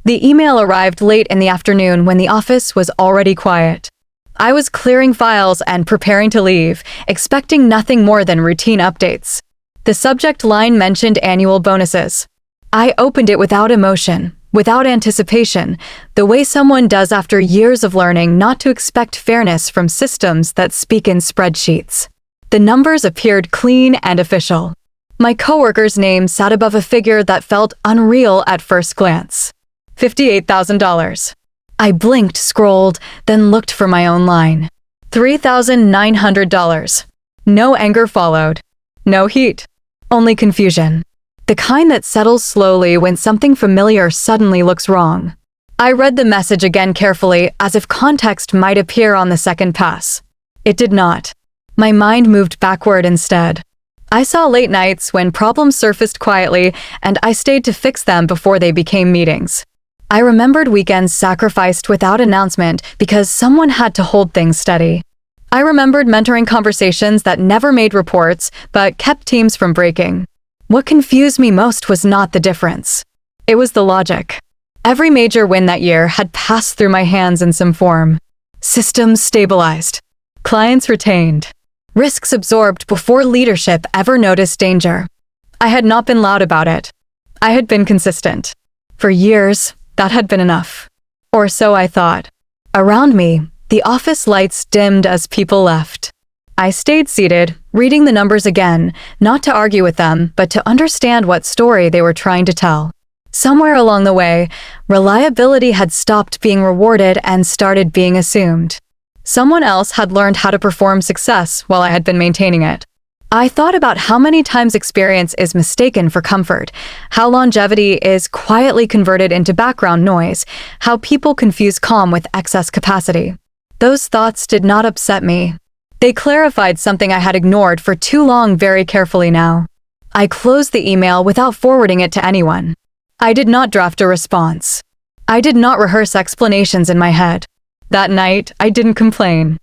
The email arrived late in the afternoon when the office was already quiet. I was clearing files and preparing to leave, expecting nothing more than routine updates. The subject line mentioned annual bonuses. I opened it without emotion, without anticipation, the way someone does after years of learning not to expect fairness from systems that speak in spreadsheets. The numbers appeared clean and official. My coworker's name sat above a figure that felt unreal at first glance. $58,000. I blinked, scrolled, then looked for my own line. $3,900. No anger followed. No heat. Only confusion. The kind that settles slowly when something familiar suddenly looks wrong. I read the message again carefully, as if context might appear on the second pass. It did not. My mind moved backward instead. I saw late nights when problems surfaced quietly, and I stayed to fix them before they became meetings. I remembered weekends sacrificed without announcement because someone had to hold things steady. I remembered mentoring conversations that never made reports, but kept teams from breaking. What confused me most was not the difference. It was the logic. Every major win that year had passed through my hands in some form. Systems stabilized. Clients retained. Risks absorbed before leadership ever noticed danger. I had not been loud about it. I had been consistent. For years, that had been enough. Or so I thought. Around me, the office lights dimmed as people left. I stayed seated, reading the numbers again, not to argue with them, but to understand what story they were trying to tell. Somewhere along the way, reliability had stopped being rewarded and started being assumed. Someone else had learned how to perform success while I had been maintaining it. I thought about how many times experience is mistaken for comfort, how longevity is quietly converted into background noise, how people confuse calm with excess capacity. Those thoughts did not upset me. They clarified something I had ignored for too long very carefully now. I closed the email without forwarding it to anyone. I did not draft a response. I did not rehearse explanations in my head. That night, I didn't complain.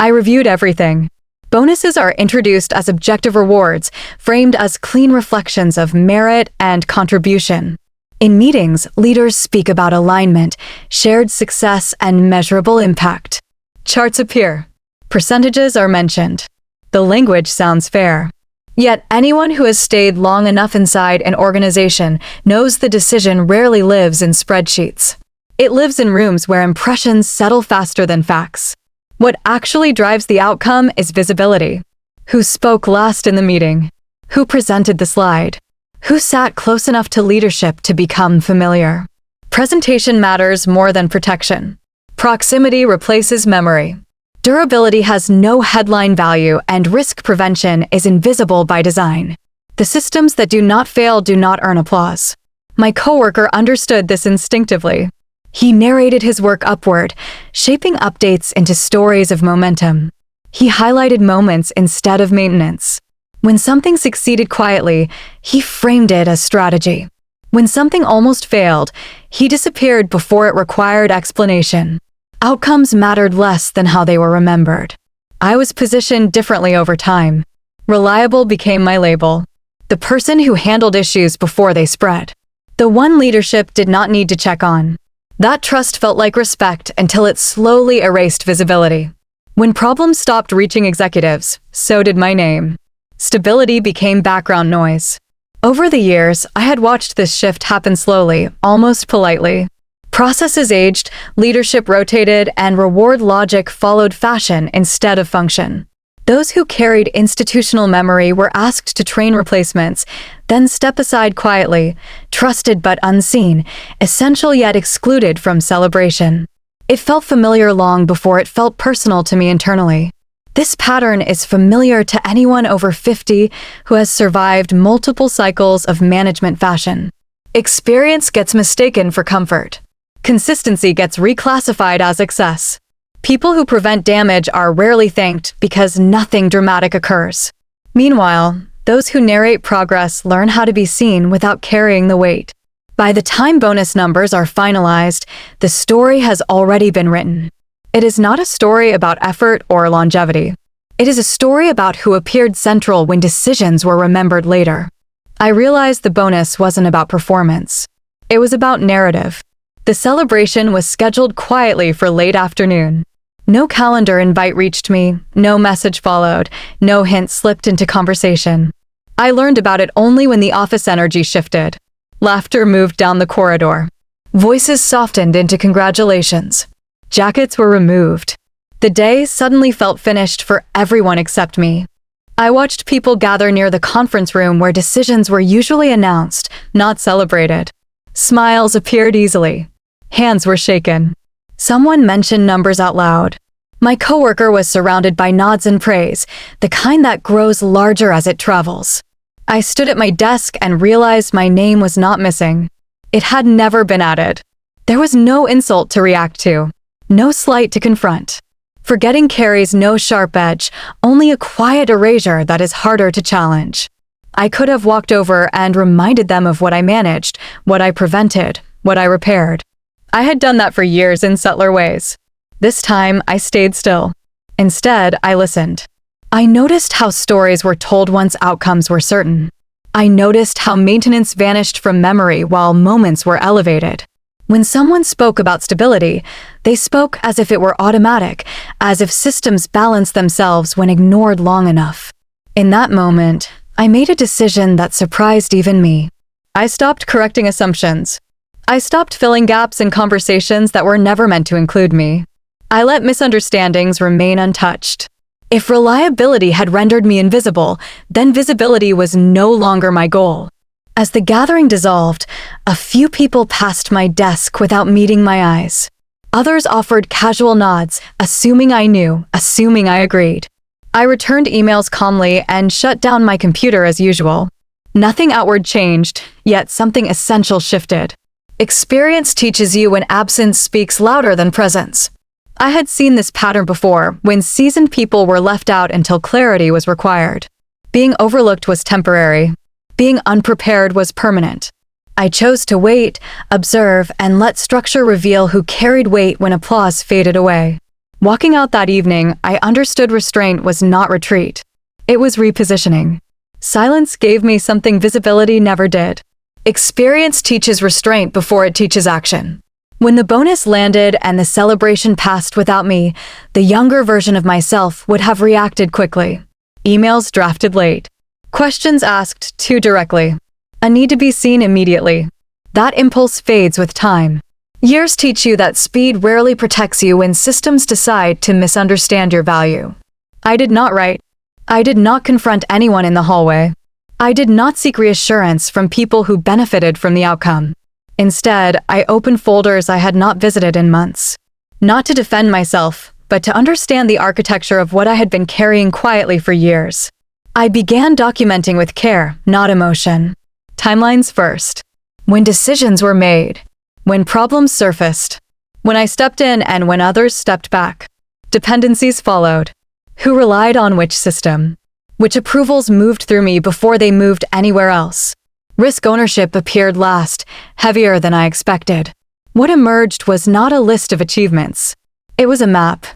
I reviewed everything. Bonuses are introduced as objective rewards, framed as clean reflections of merit and contribution. In meetings, leaders speak about alignment, shared success, and measurable impact. Charts appear. Percentages are mentioned. The language sounds fair. Yet anyone who has stayed long enough inside an organization knows the decision rarely lives in spreadsheets. It lives in rooms where impressions settle faster than facts. What actually drives the outcome is visibility. Who spoke last in the meeting? Who presented the slide? Who sat close enough to leadership to become familiar? Presentation matters more than protection. Proximity replaces memory. Durability has no headline value, and risk prevention is invisible by design. The systems that do not fail do not earn applause. My coworker understood this instinctively. He narrated his work upward, shaping updates into stories of momentum. He highlighted moments instead of maintenance. When something succeeded quietly, he framed it as strategy. When something almost failed, he disappeared before it required explanation. Outcomes mattered less than how they were remembered. I was positioned differently over time. Reliable became my label. The person who handled issues before they spread. The one leadership did not need to check on. That trust felt like respect until it slowly erased visibility. When problems stopped reaching executives, so did my name. Stability became background noise. Over the years, I had watched this shift happen slowly, almost politely. Processes aged, leadership rotated, and reward logic followed fashion instead of function. Those who carried institutional memory were asked to train replacements, then step aside quietly, trusted but unseen, essential yet excluded from celebration. It felt familiar long before it felt personal to me internally. This pattern is familiar to anyone over 50 who has survived multiple cycles of management fashion. Experience gets mistaken for comfort. Consistency gets reclassified as excess. People who prevent damage are rarely thanked because nothing dramatic occurs. Meanwhile, those who narrate progress learn how to be seen without carrying the weight. By the time bonus numbers are finalized, the story has already been written. It is not a story about effort or longevity. It is a story about who appeared central when decisions were remembered later. I realized the bonus wasn't about performance. It was about narrative. The celebration was scheduled quietly for late afternoon. No calendar invite reached me, no message followed, no hint slipped into conversation. I learned about it only when the office energy shifted. Laughter moved down the corridor. Voices softened into congratulations. Jackets were removed. The day suddenly felt finished for everyone except me. I watched people gather near the conference room where decisions were usually announced, not celebrated. Smiles appeared easily. Hands were shaken. Someone mentioned numbers out loud. My coworker was surrounded by nods and praise, the kind that grows larger as it travels. I stood at my desk and realized my name was not missing. It had never been added. There was no insult to react to, no slight to confront. Forgetting carries no sharp edge, only a quiet erasure that is harder to challenge. I could have walked over and reminded them of what I managed, what I prevented, what I repaired. I had done that for years in subtler ways. This time, I stayed still. Instead, I listened. I noticed how stories were told once outcomes were certain. I noticed how maintenance vanished from memory while moments were elevated. When someone spoke about stability, they spoke as if it were automatic, as if systems balanced themselves when ignored long enough. In that moment, I made a decision that surprised even me. I stopped correcting assumptions. I stopped filling gaps in conversations that were never meant to include me. I let misunderstandings remain untouched. If reliability had rendered me invisible, then visibility was no longer my goal. As the gathering dissolved, a few people passed my desk without meeting my eyes. Others offered casual nods, assuming I knew, assuming I agreed. I returned emails calmly and shut down my computer as usual. Nothing outward changed, yet something essential shifted. Experience teaches you when absence speaks louder than presence. I had seen this pattern before, when seasoned people were left out until clarity was required. Being overlooked was temporary. Being unprepared was permanent. I chose to wait, observe, and let structure reveal who carried weight when applause faded away. Walking out that evening, I understood restraint was not retreat. It was repositioning. Silence gave me something visibility never did. Experience teaches restraint before it teaches action. When the bonus landed and the celebration passed without me, the younger version of myself would have reacted quickly. Emails drafted late. Questions asked too directly. A need to be seen immediately. That impulse fades with time. Years teach you that speed rarely protects you when systems decide to misunderstand your value. I did not write. I did not confront anyone in the hallway. I did not seek reassurance from people who benefited from the outcome. Instead, I opened folders I had not visited in months. Not to defend myself, but to understand the architecture of what I had been carrying quietly for years. I began documenting with care, not emotion. Timelines first. When decisions were made. When problems surfaced. When I stepped in and when others stepped back. Dependencies followed. Who relied on which system? Which approvals moved through me before they moved anywhere else? Risk ownership appeared last, heavier than I expected. What emerged was not a list of achievements. It was a map.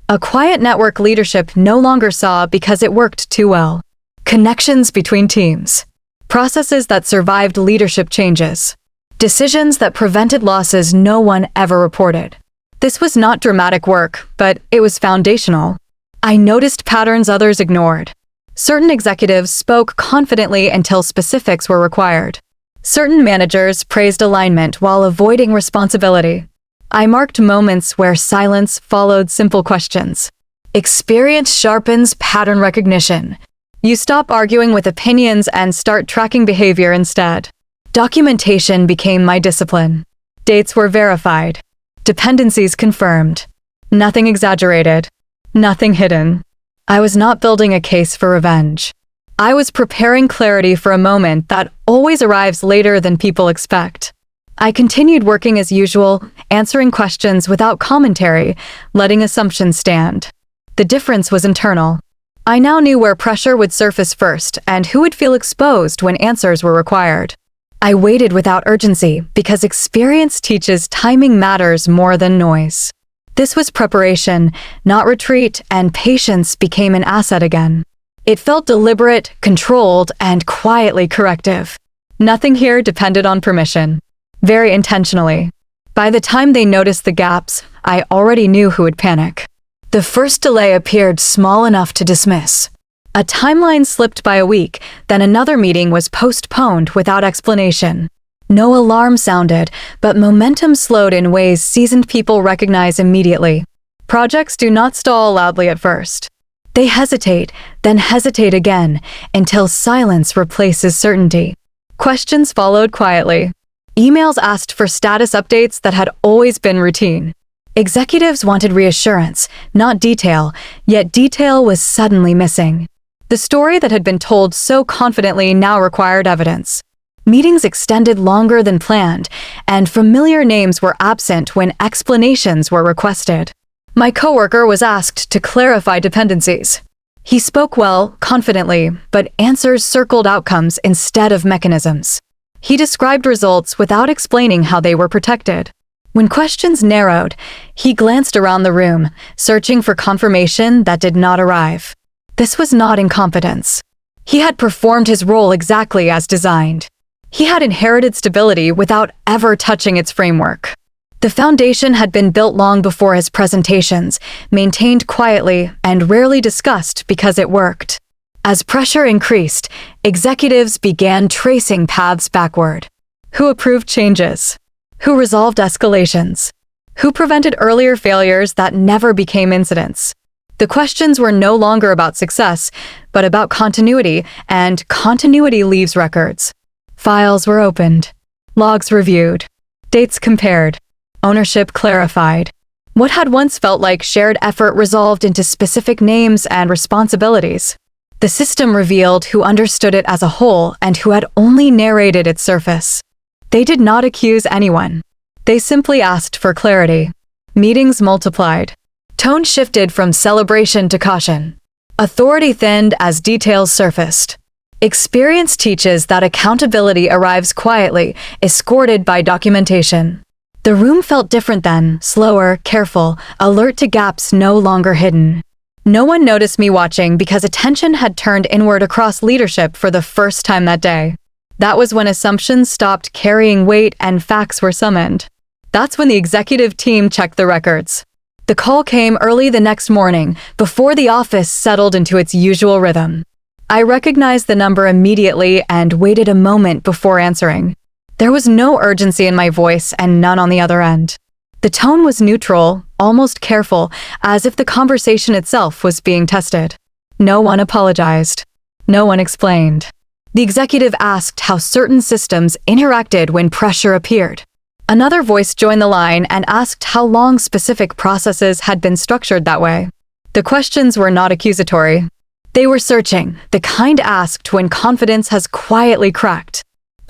A quiet network leadership no longer saw because it worked too well. Connections between teams. Processes that survived leadership changes. Decisions that prevented losses no one ever reported. This was not dramatic work, but it was foundational. I noticed patterns others ignored. Certain executives spoke confidently until specifics were required. Certain managers praised alignment while avoiding responsibility. I marked moments where silence followed simple questions. Experience sharpens pattern recognition. You stop arguing with opinions and start tracking behavior instead. Documentation became my discipline. Dates were verified. Dependencies confirmed. Nothing exaggerated. Nothing hidden. I was not building a case for revenge. I was preparing clarity for a moment that always arrives later than people expect. I continued working as usual, answering questions without commentary, letting assumptions stand. The difference was internal. I now knew where pressure would surface first and who would feel exposed when answers were required. I waited without urgency because experience teaches timing matters more than noise. This was preparation, not retreat, and patience became an asset again. It felt deliberate, controlled, and quietly corrective. Nothing here depended on permission. Very intentionally. By the time they noticed the gaps, I already knew who would panic. The first delay appeared small enough to dismiss. A timeline slipped by a week, then another meeting was postponed without explanation. No alarm sounded, but momentum slowed in ways seasoned people recognize immediately. Projects do not stall loudly at first. They hesitate, then hesitate again, until silence replaces certainty. Questions followed quietly. Emails asked for status updates that had always been routine. Executives wanted reassurance, not detail, yet detail was suddenly missing. The story that had been told so confidently now required evidence. Meetings extended longer than planned, and familiar names were absent when explanations were requested. My coworker was asked to clarify dependencies. He spoke well, confidently, but answers circled outcomes instead of mechanisms. He described results without explaining how they were protected. When questions narrowed, he glanced around the room, searching for confirmation that did not arrive. This was not incompetence. He had performed his role exactly as designed. He had inherited stability without ever touching its framework. The foundation had been built long before his presentations, maintained quietly and rarely discussed because it worked. As pressure increased, executives began tracing paths backward. Who approved changes? Who resolved escalations? Who prevented earlier failures that never became incidents? The questions were no longer about success, but about continuity, and continuity leaves records. Files were opened, logs reviewed, dates compared, ownership clarified. What had once felt like shared effort resolved into specific names and responsibilities. The system revealed who understood it as a whole and who had only narrated its surface. They did not accuse anyone. They simply asked for clarity. Meetings multiplied. Tone shifted from celebration to caution. Authority thinned as details surfaced. Experience teaches that accountability arrives quietly, escorted by documentation. The room felt different then, slower, careful, alert to gaps no longer hidden. No one noticed me watching because attention had turned inward across leadership for the first time that day. That was when assumptions stopped carrying weight and facts were summoned. That's when the executive team checked the records. The call came early the next morning, before the office settled into its usual rhythm. I recognized the number immediately and waited a moment before answering. There was no urgency in my voice and none on the other end. The tone was neutral, almost careful, as if the conversation itself was being tested. No one apologized. No one explained. The executive asked how certain systems interacted when pressure appeared. Another voice joined the line and asked how long specific processes had been structured that way. The questions were not accusatory. They were searching, the kind asked when confidence has quietly cracked.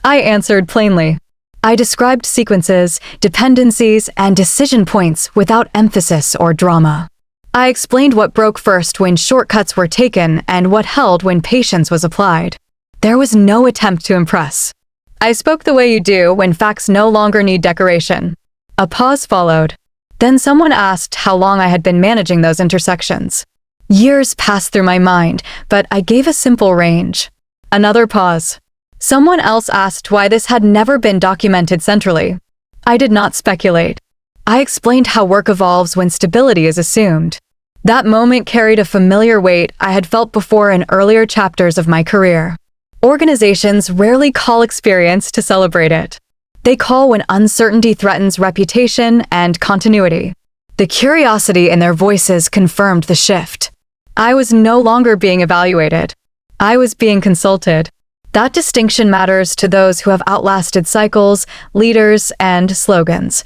I answered plainly. I described sequences, dependencies, and decision points without emphasis or drama. I explained what broke first when shortcuts were taken and what held when patience was applied. There was no attempt to impress. I spoke the way you do when facts no longer need decoration. A pause followed. Then someone asked how long I had been managing those intersections. Years passed through my mind, but I gave a simple range. Another pause. Someone else asked why this had never been documented centrally. I did not speculate. I explained how work evolves when stability is assumed. That moment carried a familiar weight I had felt before in earlier chapters of my career. Organizations rarely call experience to celebrate it. They call when uncertainty threatens reputation and continuity. The curiosity in their voices confirmed the shift. I was no longer being evaluated. I was being consulted. That distinction matters to those who have outlasted cycles, leaders, and slogans.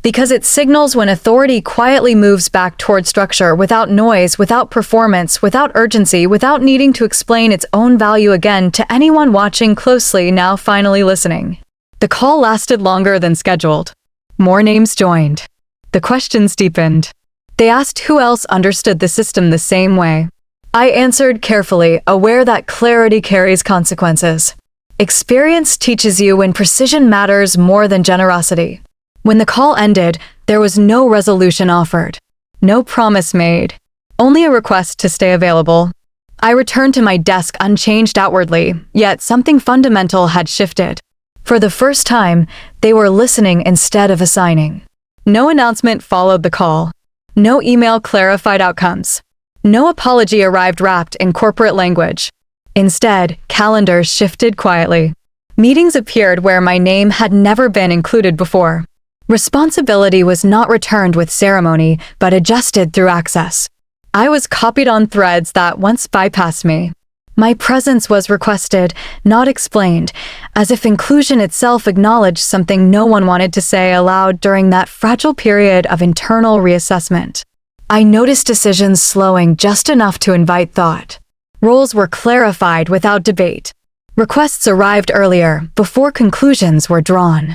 Because it signals when authority quietly moves back toward structure without noise, without performance, without urgency, without needing to explain its own value again to anyone watching closely now finally listening. The call lasted longer than scheduled. More names joined. The questions deepened. They asked who else understood the system the same way. I answered carefully, aware that clarity carries consequences. Experience teaches you when precision matters more than generosity. When the call ended, there was no resolution offered. No promise made. Only a request to stay available. I returned to my desk unchanged outwardly, yet something fundamental had shifted. For the first time, they were listening instead of assigning. No announcement followed the call. No email clarified outcomes. No apology arrived wrapped in corporate language. Instead, calendars shifted quietly. Meetings appeared where my name had never been included before. Responsibility was not returned with ceremony, but adjusted through access. I was copied on threads that once bypassed me. My presence was requested, not explained, as if inclusion itself acknowledged something no one wanted to say aloud during that fragile period of internal reassessment. I noticed decisions slowing just enough to invite thought. Roles were clarified without debate. Requests arrived earlier, before conclusions were drawn.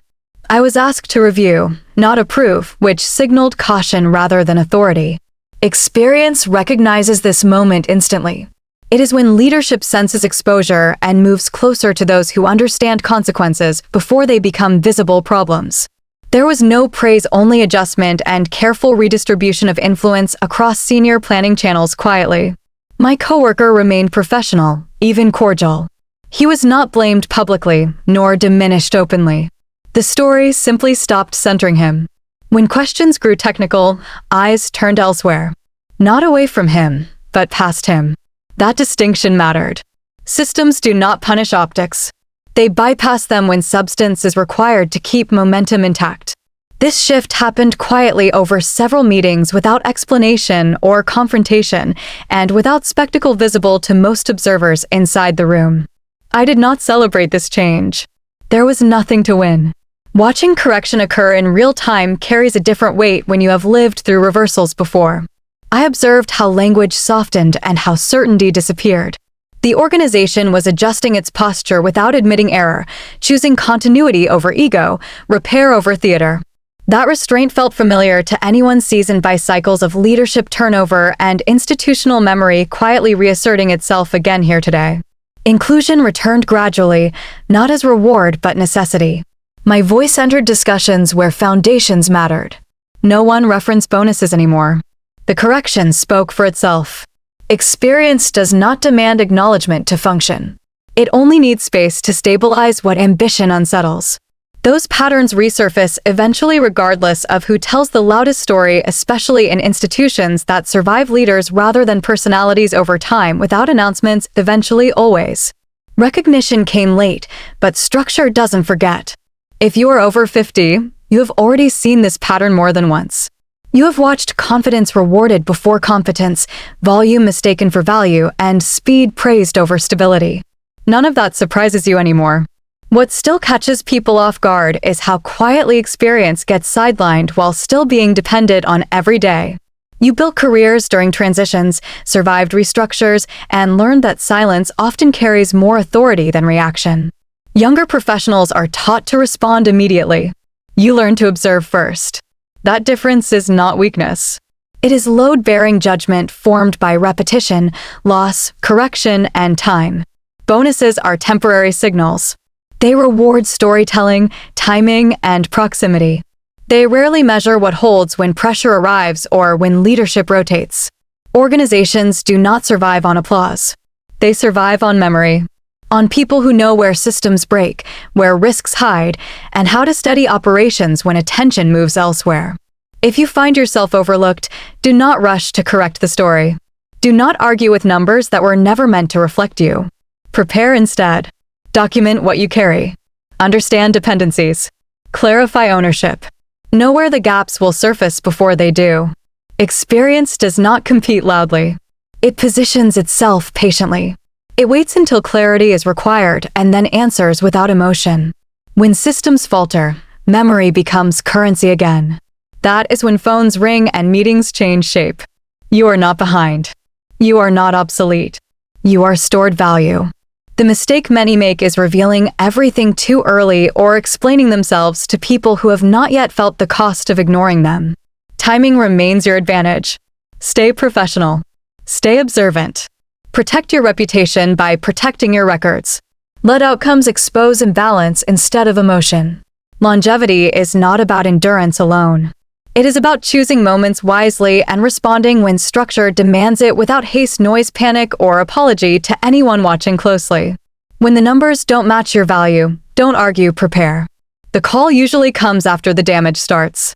I was asked to review, not approve, which signaled caution rather than authority. Experience recognizes this moment instantly. It is when leadership senses exposure and moves closer to those who understand consequences before they become visible problems. There was no praise-only adjustment and careful redistribution of influence across senior planning channels quietly. My coworker remained professional, even cordial. He was not blamed publicly, nor diminished openly. The story simply stopped centering him. When questions grew technical, eyes turned elsewhere. Not away from him, but past him. That distinction mattered. Systems do not punish optics. They bypass them when substance is required to keep momentum intact. This shift happened quietly over several meetings without explanation or confrontation, and without spectacle visible to most observers inside the room. I did not celebrate this change. There was nothing to win. Watching correction occur in real time carries a different weight when you have lived through reversals before. I observed how language softened and how certainty disappeared. The organization was adjusting its posture without admitting error, choosing continuity over ego, repair over theater. That restraint felt familiar to anyone seasoned by cycles of leadership turnover and institutional memory quietly reasserting itself again here today. Inclusion returned gradually, not as reward but necessity. My voice entered discussions where foundations mattered. No one referenced bonuses anymore. The correction spoke for itself. Experience does not demand acknowledgement to function. It only needs space to stabilize what ambition unsettles. Those patterns resurface eventually regardless of who tells the loudest story, especially in institutions that survive leaders rather than personalities over time without announcements, eventually always. Recognition came late, but structure doesn't forget. If you are over 50, you have already seen this pattern more than once. You have watched confidence rewarded before competence, volume mistaken for value, and speed praised over stability. None of that surprises you anymore. What still catches people off guard is how quietly experience gets sidelined while still being depended on every day. You built careers during transitions, survived restructures, and learned that silence often carries more authority than reaction. Younger professionals are taught to respond immediately. You learn to observe first. That difference is not weakness. It is load-bearing judgment formed by repetition, loss, correction, and time. Bonuses are temporary signals. They reward storytelling, timing, and proximity. They rarely measure what holds when pressure arrives or when leadership rotates. Organizations do not survive on applause. They survive on memory. On people who know where systems break, where risks hide, and how to steady operations when attention moves elsewhere. If you find yourself overlooked, do not rush to correct the story. Do not argue with numbers that were never meant to reflect you. Prepare instead. Document what you carry. Understand dependencies. Clarify ownership. Know where the gaps will surface before they do. Experience does not compete loudly. It positions itself patiently. It waits until clarity is required and then answers without emotion. When systems falter, memory becomes currency again. That is when phones ring and meetings change shape. You are not behind. You are not obsolete. You are stored value. The mistake many make is revealing everything too early or explaining themselves to people who have not yet felt the cost of ignoring them. Timing remains your advantage. Stay professional. Stay observant. Protect your reputation by protecting your records. Let outcomes expose imbalance instead of emotion. Longevity is not about endurance alone. It is about choosing moments wisely and responding when structure demands it without haste, noise, panic, or apology to anyone watching closely. When the numbers don't match your value, Don't argue, prepare. The call usually comes after the damage starts.